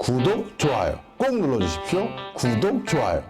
구독, 좋아요 꼭 눌러주십시오. 구독, 좋아요.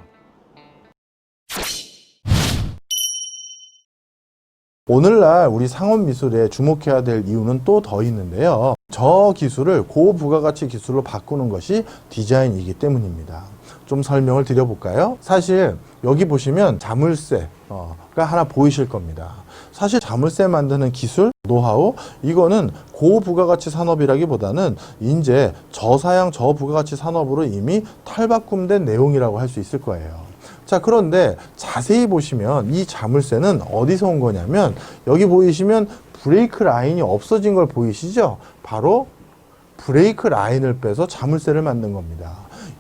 오늘날 우리 상업미술에 주목해야 될 이유는 또 더 있는데요. 저 기술을 고부가가치 기술로 바꾸는 것이 디자인이기 때문입니다. 좀 설명을 드려볼까요? 사실 여기 보시면 자물쇠가 하나 보이실 겁니다. 사실 자물쇠 만드는 기술, 노하우, 이거는 고부가가치 산업이라기보다는 이제 저사양 저부가가치 산업으로 이미 탈바꿈된 내용이라고 할 수 있을 거예요. 자, 그런데 자세히 보시면 이 자물쇠는 어디서 온 거냐면 여기 보이시면 브레이크 라인이 없어진 걸 보이시죠? 바로 브레이크 라인을 빼서 자물쇠를 만든 겁니다.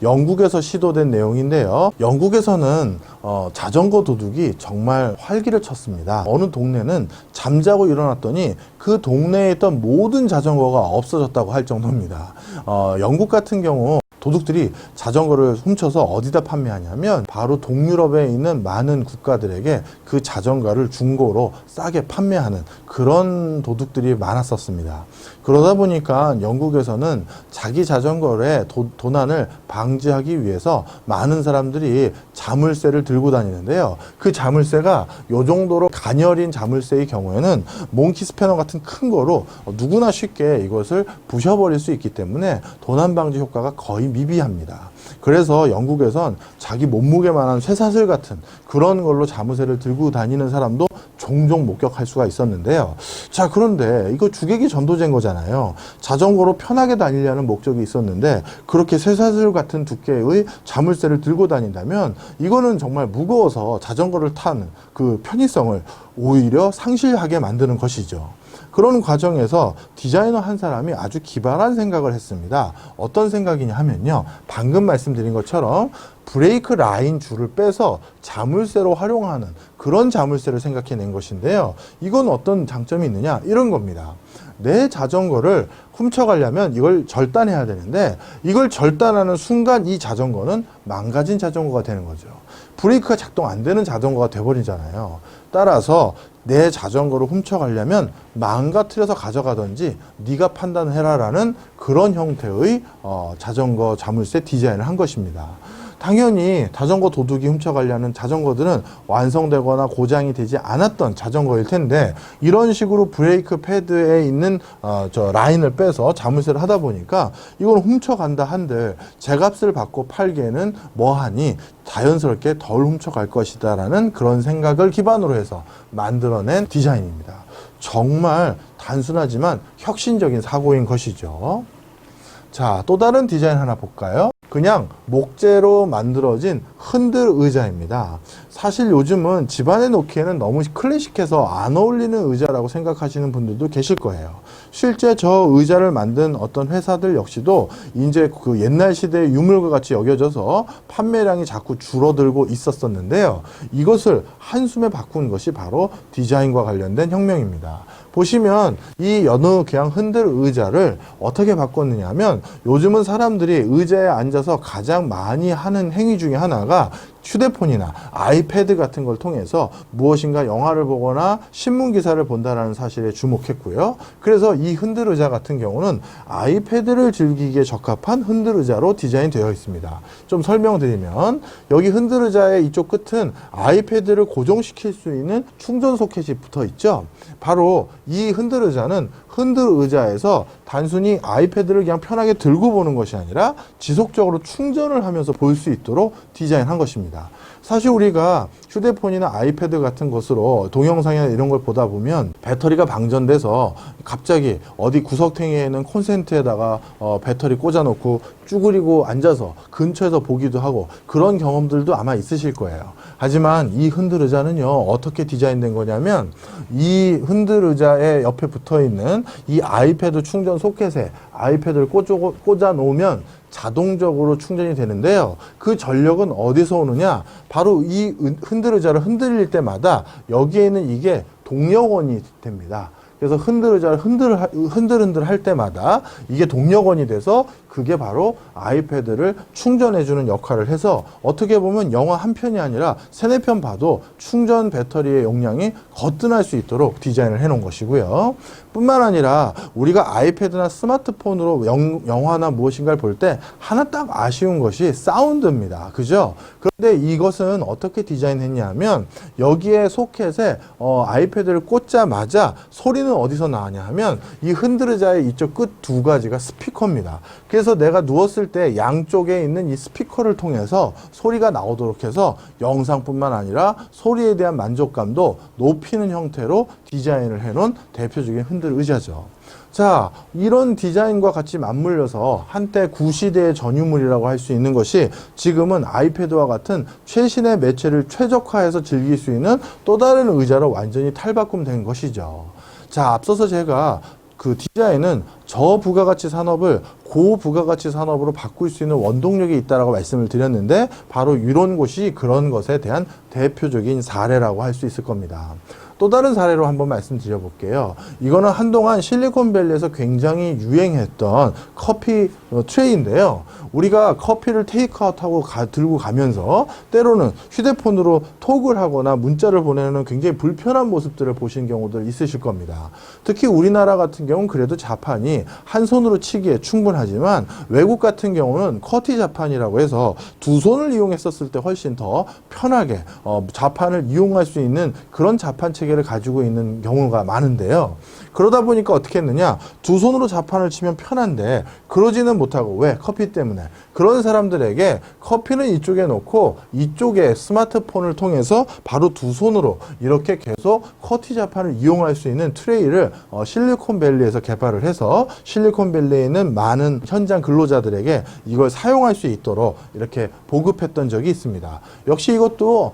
영국에서 시도된 내용인데요. 영국에서는 자전거 도둑이 정말 활기를 쳤습니다. 어느 동네는 잠자고 일어났더니 그 동네에 있던 모든 자전거가 없어졌다고 할 정도입니다. 영국 같은 경우 도둑들이 자전거를 훔쳐서 어디다 판매하냐면 바로 동유럽에 있는 많은 국가들에게 그 자전거를 중고로 싸게 판매하는 그런 도둑들이 많았었습니다. 그러다 보니까 영국에서는 자기 자전거의 도난을 방지하기 위해서 많은 사람들이 자물쇠를 들고 다니는데요. 그 자물쇠가 이 정도로 가녀린 자물쇠의 경우에는 몽키 스패너 같은 큰 거로 누구나 쉽게 이것을 부셔버릴 수 있기 때문에 도난 방지 효과가 거의 미비합니다. 그래서 영국에선 자기 몸무게만한 쇠사슬 같은 그런 걸로 자물쇠를 들고 다니는 사람도 종종 목격할 수가 있었는데요. 자, 그런데 이거 주객이 전도된 거잖아요. 자전거로 편하게 다니려는 목적이 있었는데 그렇게 쇠사슬 같은 두께의 자물쇠를 들고 다닌다면 이거는 정말 무거워서 자전거를 타는 그 편의성을 오히려 상실하게 만드는 것이죠. 그런 과정에서 디자이너 한 사람이 아주 기발한 생각을 했습니다. 어떤 생각이냐 하면요. 방금 말씀드린 것처럼 브레이크 라인 줄을 빼서 자물쇠로 활용하는 그런 자물쇠를 생각해낸 것인데요. 이건 어떤 장점이 있느냐? 이런 겁니다. 내 자전거를 훔쳐가려면 이걸 절단해야 되는데 이걸 절단하는 순간 이 자전거는 망가진 자전거가 되는 거죠. 브레이크가 작동 안 되는 자전거가 돼버리잖아요. 따라서 내 자전거를 훔쳐가려면 망가뜨려서 가져가든지 네가 판단해라라는 그런 형태의 자전거 자물쇠 디자인을 한 것입니다. 당연히 자전거 도둑이 훔쳐가려는 자전거들은 완성되거나 고장이 되지 않았던 자전거일 텐데 이런 식으로 브레이크 패드에 있는 저 라인을 빼서 자물쇠를 하다 보니까 이걸 훔쳐간다 한들 제값을 받고 팔기에는 뭐하니 자연스럽게 덜 훔쳐갈 것이다 라는 그런 생각을 기반으로 해서 만들어낸 디자인입니다. 정말 단순하지만 혁신적인 사고인 것이죠. 자, 또 다른 디자인 하나 볼까요? 그냥 목재로 만들어진 흔들 의자입니다. 사실 요즘은 집안에 놓기에는 너무 클래식해서 안 어울리는 의자라고 생각하시는 분들도 계실 거예요. 실제 저 의자를 만든 어떤 회사들 역시도 이제 그 옛날 시대의 유물과 같이 여겨져서 판매량이 자꾸 줄어들고 있었었는데요. 이것을 한숨에 바꾼 것이 바로 디자인과 관련된 혁명입니다. 보시면 이 여느 그냥 흔들 의자를 어떻게 바꿨느냐 하면 요즘은 사람들이 의자에 앉아서 가장 많이 하는 행위 중에 하나가 휴대폰이나 아이패드 같은 걸 통해서 무엇인가 영화를 보거나 신문 기사를 본다는 사실에 주목했고요. 그래서 이 흔들 의자 같은 경우는 아이패드를 즐기기에 적합한 흔들 의자로 디자인되어 있습니다. 좀 설명드리면 여기 흔들 의자의 이쪽 끝은 아이패드를 고정시킬 수 있는 충전 소켓이 붙어 있죠. 바로 이 흔들 의자는 흔들 의자에서 단순히 아이패드를 그냥 편하게 들고 보는 것이 아니라 지속적으로 충전을 하면서 볼 수 있도록 디자인한 것입니다. 사실 우리가 휴대폰이나 아이패드 같은 것으로 동영상이나 이런 걸 보다 보면 배터리가 방전돼서 갑자기 어디 구석탱이에 있는 콘센트에다가 배터리 꽂아놓고 쭈그리고 앉아서 근처에서 보기도 하고 그런 경험들도 아마 있으실 거예요. 하지만 이 흔들 의자는요, 어떻게 디자인된 거냐면 이 흔들 의자의 옆에 붙어 있는 이 아이패드 충전 소켓에 아이패드를 꽂아 놓으면 자동적으로 충전이 되는데요. 그 전력은 어디서 오느냐? 바로 이 흔들 의자를 흔들릴 때마다 여기에 있는 이게 동력원이 됩니다. 그래서 흔들 의자를 흔들 할 때마다 이게 동력원이 돼서 그게 바로 아이패드를 충전해주는 역할을 해서 어떻게 보면 영화 한 편이 아니라 세네 편 봐도 충전 배터리의 용량이 거뜬할 수 있도록 디자인을 해놓은 것이고요. 뿐만 아니라 우리가 아이패드나 스마트폰으로 영화나 무엇인가를 볼 때 하나 딱 아쉬운 것이 사운드입니다. 그죠? 그런데 이것은 어떻게 디자인했냐면 여기에 소켓에 아이패드를 꽂자마자 소리는 어디서 나냐 하면 이 흔들의자의 이쪽 끝 두 가지가 스피커입니다. 그래서 내가 누웠을 때 양쪽에 있는 이 스피커를 통해서 소리가 나오도록 해서 영상뿐만 아니라 소리에 대한 만족감도 높이는 형태로 디자인을 해놓은 대표적인 흔들의자죠. 자, 이런 디자인과 같이 맞물려서 한때 구시대의 전유물이라고 할 수 있는 것이 지금은 아이패드와 같은 최신의 매체를 최적화해서 즐길 수 있는 또 다른 의자로 완전히 탈바꿈된 것이죠. 자, 앞서서 제가 그 디자인은 저부가가치 산업을 고부가가치 산업으로 바꿀 수 있는 원동력이 있다라고 말씀을 드렸는데 바로 이런 곳이 그런 것에 대한 대표적인 사례라고 할 수 있을 겁니다. 또 다른 사례로 한번 말씀드려 볼게요. 이거는 한동안 실리콘밸리에서 굉장히 유행했던 커피 트레이인데요. 우리가 커피를 테이크아웃하고 들고 가면서 때로는 휴대폰으로 톡을 하거나 문자를 보내는 굉장히 불편한 모습들을 보신 경우들 있으실 겁니다. 특히 우리나라 같은 경우는 그래도 자판이 한 손으로 치기에 충분하지만 외국 같은 경우는 커티 자판이라고 해서 두 손을 이용했었을 때 훨씬 더 편하게 자판을 이용할 수 있는 그런 자판 체계를 가지고 있는 경우가 많은데요. 그러다 보니까 어떻게 했느냐, 두 손으로 자판을 치면 편한데 그러지는 못하고, 왜? 커피 때문에. 그런 사람들에게 커피는 이쪽에 놓고 이쪽에 스마트폰을 통해서 바로 두 손으로 이렇게 계속 커티 자판을 이용할 수 있는 트레이를 실리콘밸리에서 개발을 해서 실리콘밸리에 있는 많은 현장 근로자들에게 이걸 사용할 수 있도록 이렇게 보급했던 적이 있습니다. 역시 이것도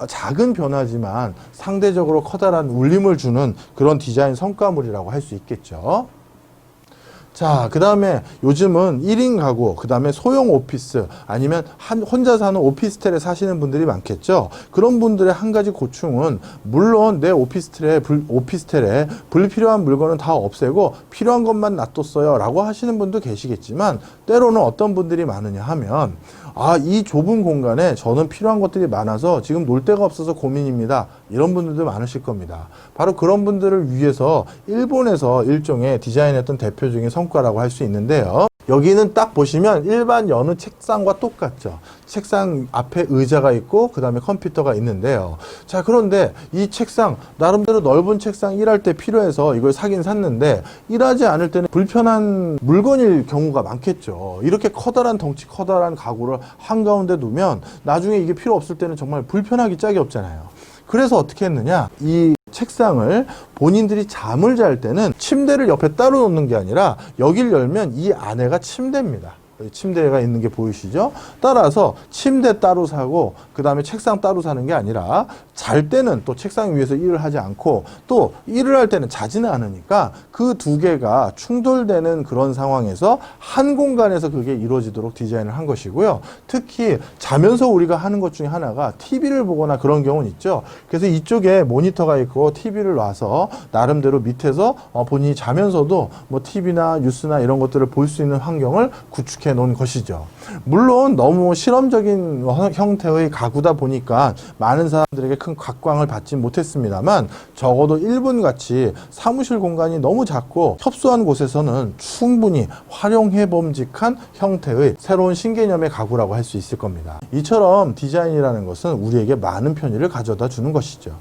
작은 변화지만 상대적으로 커다란 울림을 주는 그런 디자인 성과물이라고 할 수 있겠죠. 자, 그 다음에 요즘은 1인 가구, 그 다음에 소형 오피스, 아니면 혼자 사는 오피스텔에 사시는 분들이 많겠죠. 그런 분들의 한 가지 고충은, 물론 내 오피스텔에 불필요한 물건은 다 없애고 필요한 것만 놔뒀어요 라고 하시는 분도 계시겠지만, 때로는 어떤 분들이 많으냐 하면, 이 좁은 공간에 저는 필요한 것들이 많아서 지금 놀 데가 없어서 고민입니다. 이런 분들도 많으실 겁니다. 바로 그런 분들을 위해서 일본에서 일종의 디자인했던 대표적인 성과라고 할 수 있는데요. 여기는 딱 보시면 일반 여느 책상과 똑같죠. 책상 앞에 의자가 있고 그 다음에 컴퓨터가 있는데요. 자, 그런데 이 책상, 나름대로 넓은 책상 일할 때 필요해서 이걸 사긴 샀는데 일하지 않을 때는 불편한 물건일 경우가 많겠죠. 이렇게 커다란 덩치, 커다란 가구를 한가운데 두면 나중에 이게 필요 없을 때는 정말 불편하기 짝이 없잖아요. 그래서 어떻게 했느냐, 이 책상을 본인들이 잠을 잘 때는 침대를 옆에 따로 놓는 게 아니라 여기를 열면 이 안에가 침대입니다. 침대가 있는 게 보이시죠? 따라서 침대 따로 사고 그 다음에 책상 따로 사는 게 아니라 잘 때는 또 책상 위에서 일을 하지 않고 또 일을 할 때는 자지는 않으니까 그 두 개가 충돌되는 그런 상황에서 한 공간에서 그게 이루어지도록 디자인을 한 것이고요. 특히 자면서 우리가 하는 것 중에 하나가 TV를 보거나 그런 경우는 있죠. 그래서 이쪽에 모니터가 있고 TV를 놔서 나름대로 밑에서 본인이 자면서도 뭐 TV나 뉴스나 이런 것들을 볼 수 있는 환경을 구축해 놓은 것이죠. 물론 너무 실험적인 형태의 가구다 보니까 많은 사람들에게 큰 각광을 받지 못했습니다만, 적어도 일본같이 사무실 공간이 너무 작고 협소한 곳에서는 충분히 활용해 봄직한 형태의 새로운 신개념의 가구라고 할 수 있을 겁니다. 이처럼 디자인이라는 것은 우리에게 많은 편의를 가져다 주는 것이죠.